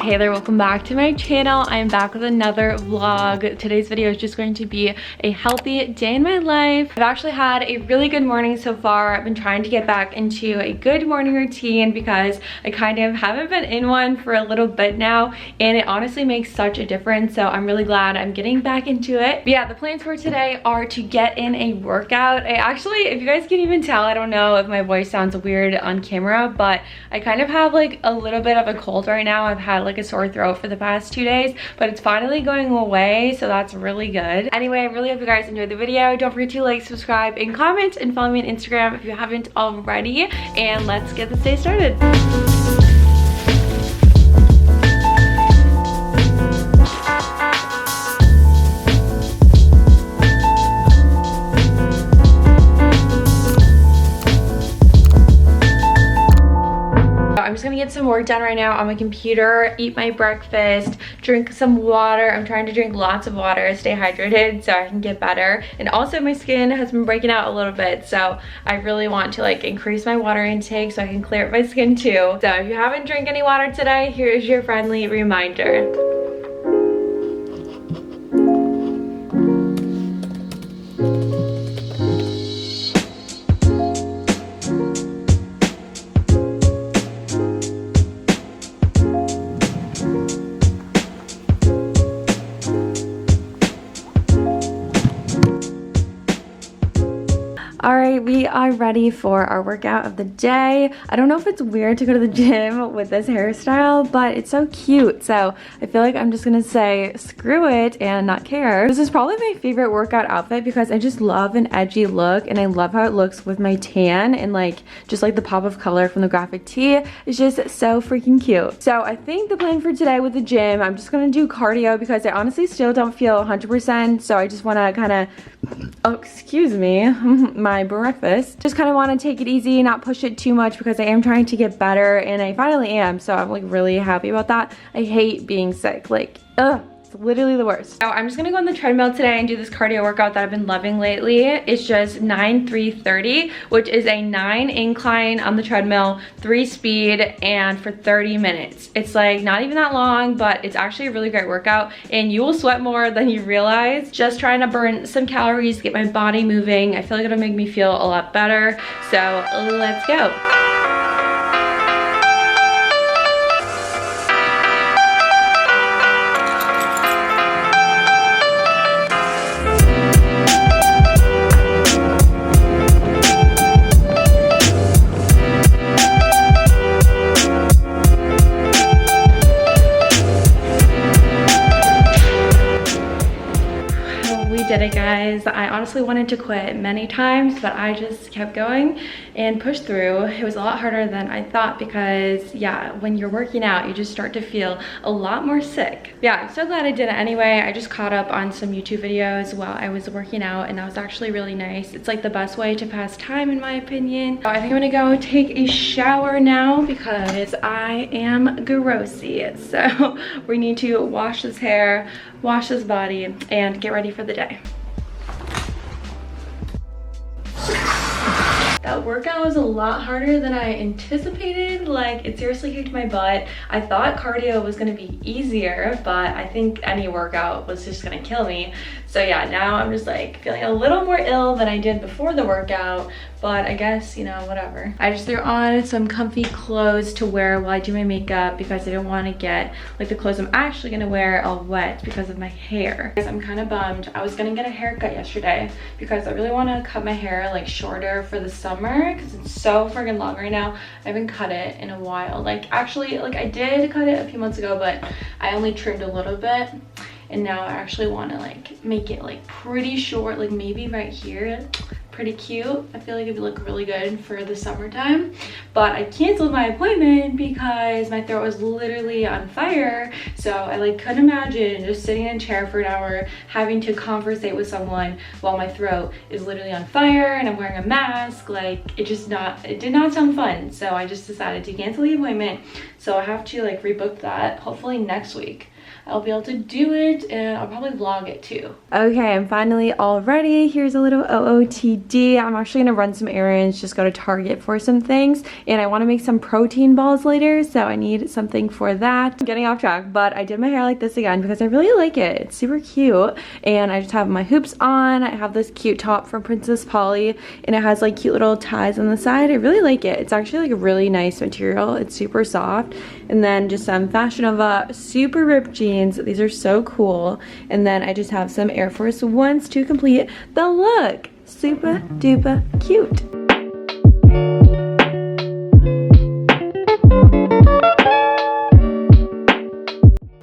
Hey there, welcome back to my channel. I am back with another vlog. Today's video is just going to be a healthy day in my life. I've actually had a really good morning so far. I've been trying to get back into a good morning routine because I kind of haven't been in one for a little bit now, and it honestly makes such a difference. So I'm really glad I'm getting back into it. But yeah, the plans for today are to get in a workout. I actually, if you guys can even tell, I don't know if my voice sounds weird on camera, but I kind of have like a little bit of a cold right now. I've had like a sore throat for the past 2 days, but it's finally going away, so that's really good. Anyway, I really hope you guys enjoyed the video. Don't forget to like, subscribe, and comment, and follow me on Instagram if you haven't already, and let's get this day started. I'm just gonna get some work done right now on my computer, eat my breakfast, drink some water. I'm trying to drink lots of water, stay hydrated so I can get better. And also my skin has been breaking out a little bit, so I really want to like increase my water intake so I can clear up my skin too. So if you haven't drank any water today, here's your friendly reminder. All right, we are ready for our workout of the day. I don't know if it's weird to go to the gym with this hairstyle, but it's so cute. So I feel like I'm just gonna say screw it and not care. This is probably my favorite workout outfit because I just love an edgy look, and I love how it looks with my tan and like just like the pop of color from the graphic tee. It's just so freaking cute. So I think the plan for today with the gym, I'm just gonna do cardio because I honestly still don't feel 100%. So I just wanna kind of, oh, excuse me, my breakfast. Just kind of want to take it easy, not push it too much because I am trying to get better, and I finally am, so I'm like really happy about that. I hate being sick, like, ugh. Literally the worst. So I'm just gonna go on the treadmill today and do this cardio workout that I've been loving lately. It's just 9-3-30, which is a 9 incline on the treadmill, 3 speed, and for 30 minutes. It's like not even that long, but it's actually a really great workout, and you will sweat more than you realize. Just trying to burn some calories, get my body moving. I feel like it'll make me feel a lot better. So let's go. Did it, guys. I honestly wanted to quit many times, but I just kept going and pushed through. It was a lot harder than I thought because yeah, when you're working out, you just start to feel a lot more sick. Yeah, I'm so glad I did it anyway. I just caught up on some YouTube videos while I was working out, and that was actually really nice. It's like the best way to pass time in my opinion. So I think I'm gonna go take a shower now because I am grossy. So we need to wash this hair, wash this body, and get ready for the day. That workout was a lot harder than I anticipated. Like, it seriously kicked my butt. I thought cardio was gonna be easier, but I think any workout was just gonna kill me. So yeah, now I'm just like feeling a little more ill than I did before the workout, but I guess, you know, whatever. I just threw on some comfy clothes to wear while I do my makeup because I don't want to get like the clothes I'm actually gonna wear all wet because of my hair. I'm kind of bummed. I was gonna get a haircut yesterday because I really want to cut my hair like shorter for the summer because it's so friggin' long right now. I haven't cut it in a while. Like actually, like I did cut it a few months ago, but I only trimmed a little bit. And now I actually want to like make it like pretty short, like maybe right here. Pretty cute. I feel like it would look really good for the summertime, but I canceled my appointment because my throat was literally on fire. So I like couldn't imagine just sitting in a chair for an hour having to conversate with someone while my throat is literally on fire and I'm wearing a mask. Like it did not sound fun. So I just decided to cancel the appointment. So I have to like rebook that hopefully next week. I'll be able to do it, and I'll probably vlog it too. Okay, I'm finally all ready. Here's a little OOTD. I'm actually gonna run some errands, just go to Target for some things, and I wanna make some protein balls later, so I need something for that. I'm getting off track, but I did my hair like this again because I really like it. It's super cute, and I just have my hoops on. I have this cute top from Princess Polly, and it has like cute little ties on the side. I really like it. It's actually like a really nice material. It's super soft. And then just some Fashion Nova super ripped jeans. These are so cool. And then I just have some Air Force Ones to complete the look. Super duper cute.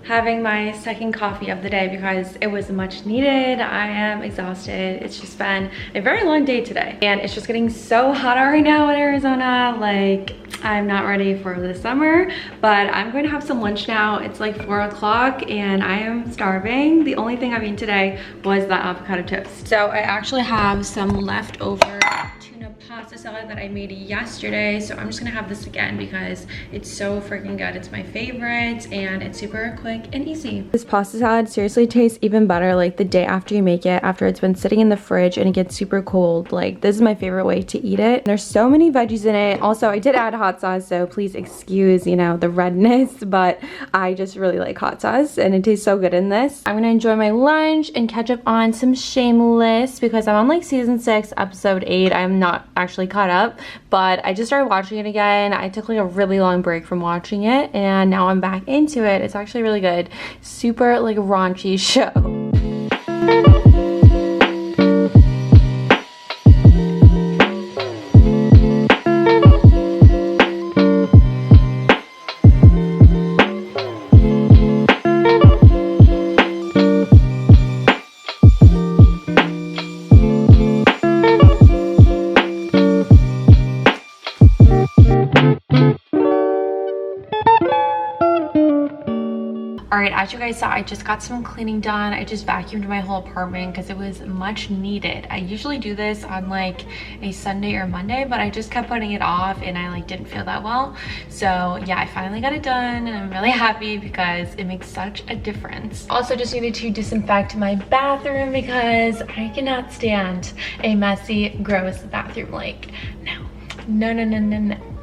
Having my second coffee of the day because it was much needed. I am exhausted. It's just been a very long day today, and it's just getting so hot out right now in Arizona. Like, I'm not ready for the summer, but I'm going to have some lunch now. It's like 4 o'clock and I am starving. The only thing I've eaten today was that avocado toast. So I actually have some leftover tuna pasta salad that I made yesterday, so I'm just gonna have this again because it's so freaking good. It's my favorite and it's super quick and easy. This pasta salad seriously tastes even better like the day after you make it, after it's been sitting in the fridge and it gets super cold. Like, this is my favorite way to eat it. There's so many veggies in it. Also, I did add hot sauce, so please excuse, you know, the redness, but I just really like hot sauce and it tastes so good in this. I'm gonna enjoy my lunch and catch up on some Shameless because I'm on like season 6 episode 8. I'm not actually caught up, but I just started watching it again. I took like a really long break from watching it and now I'm back into it. It's actually really good. Super like raunchy show. Alright, as you guys saw, I just got some cleaning done. I just vacuumed my whole apartment because it was much needed. I usually do this on like a Sunday or Monday, but I just kept putting it off and I like didn't feel that well. So yeah, I finally got it done and I'm really happy because it makes such a difference. Also just needed to disinfect my bathroom because I cannot stand a messy, gross bathroom. Like, no.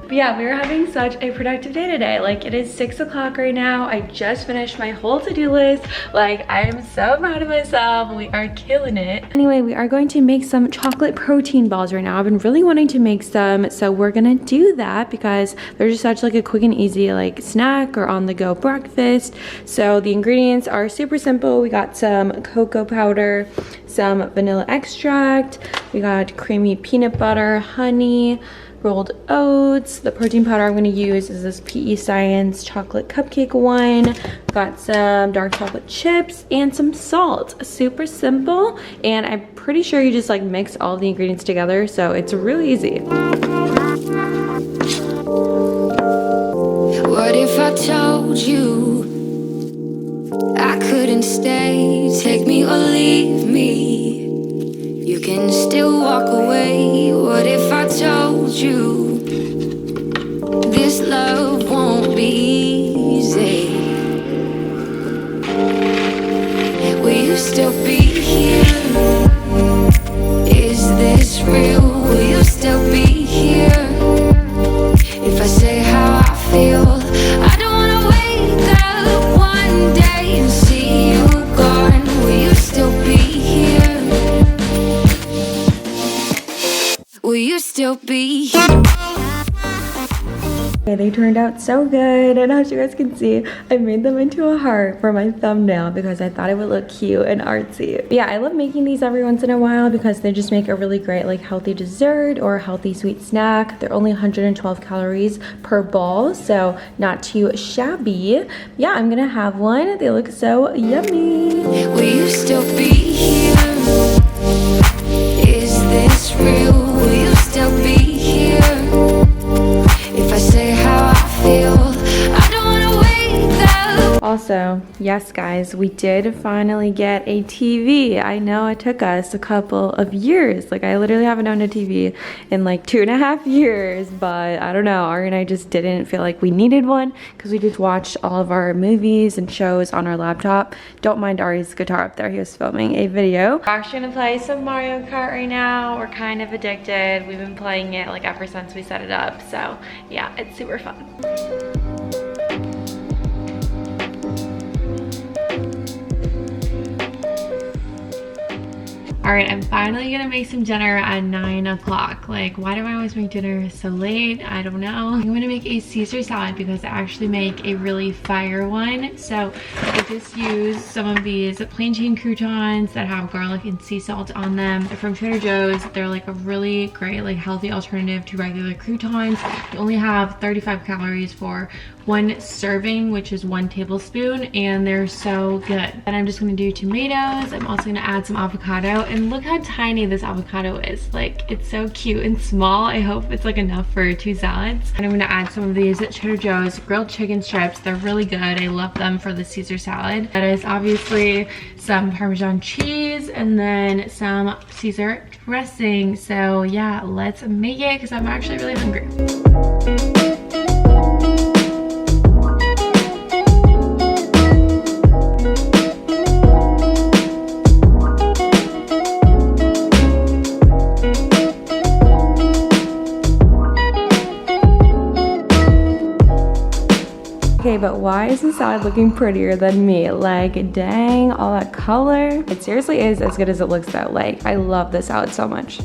But yeah, we are having such a productive day today. Like, it is 6 o'clock right now. I just finished my whole to-do list. Like, I am so proud of myself. We are killing it. Anyway, we are going to make some chocolate protein balls right now. I've been really wanting to make some, so we're gonna do that because they're just such like a quick and easy like snack or on-the-go breakfast. So the ingredients are super simple. We got some cocoa powder, some vanilla extract, we got creamy peanut butter, honey, rolled oats. The protein powder I'm going to use is this PE Science chocolate cupcake one. Got some dark chocolate chips and some salt. Super simple, and I'm pretty sure you just like mix all the ingredients together, so it's really easy. What if I told you I couldn't stay? Take me or leave me. You can still walk away. What if I told you this love won't be easy? Will you still be here? Is this real? Will you still be here? If I say how I feel, I don't wanna wake up one day and see you gone. Will you still be here? Will you still be here? Okay, they turned out so good, and as you guys can see, I made them into a heart for my thumbnail because I thought it would look cute and artsy. But yeah, I love making these every once in a while because they just make a really great like healthy dessert or healthy sweet snack. They're only 112 calories per ball, so not too shabby. Yeah, I'm gonna have one. They look so yummy. Will you still be here? Is this real? Will you still be here? If I say how I feel, I don't wanna wake up. Also, Also, yes guys, we did finally get a TV. I know it took us a couple of years. Like, I literally haven't owned a TV in like 2.5 years, but I don't know, Ari and I just didn't feel like we needed one because we just watched all of our movies and shows on our laptop. Don't mind Ari's guitar up there, he was filming a video. We're actually gonna play some Mario Kart right now. We're kind of addicted. We've been playing it like ever since we set it up, so yeah, it's super fun. All right, I'm finally gonna make some dinner at 9 o'clock. Like, why do I always make dinner so late? I don't know. I'm gonna make a Caesar salad because I actually make a really fire one. So I just use some of these plain Jane croutons that have garlic and sea salt on them. They're from Trader Joe's. They're like a really great, like healthy alternative to regular croutons. They only have 35 calories for one serving, which is 1 tablespoon, and they're so good. Then I'm just gonna do tomatoes. I'm also gonna add some avocado, and look how tiny this avocado is. Like, it's so cute and small. I hope it's like enough for 2 salads. And I'm gonna add some of these Trader Joe's grilled chicken strips. They're really good. I love them for the Caesar salad. That is obviously some Parmesan cheese and then some Caesar dressing. So yeah, let's make it because I'm actually really hungry. Okay, but why is the salad looking prettier than me? Like, dang, all that color. It seriously is as good as it looks though. Like, I love this salad so much.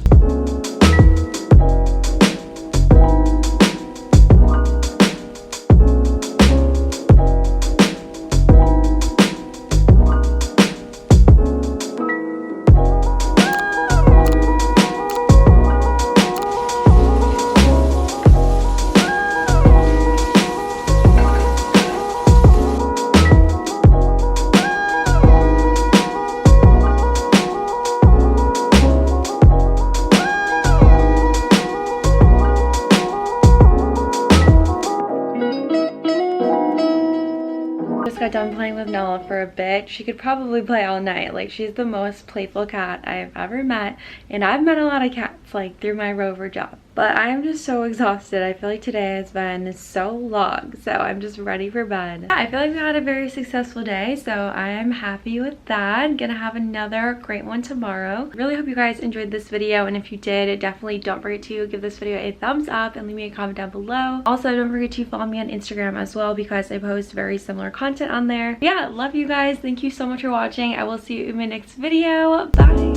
Got done playing with Nella for a bit. She could probably play all night. Like, she's the most playful cat I've ever met, and I've met a lot of cats like through my Rover job, but I'm just so exhausted. I feel like today has been so long, so I'm just ready for bed. I feel like we had a very successful day, so I am happy with that. Gonna have another great one tomorrow. Really hope you guys enjoyed this video, and if you did, definitely don't forget to give this video a thumbs up and leave me a comment down below. Also, don't forget to follow me on Instagram as well because I post very similar content on there. Yeah, love you guys. Thank you so much for watching. I will see you in my next video. Bye.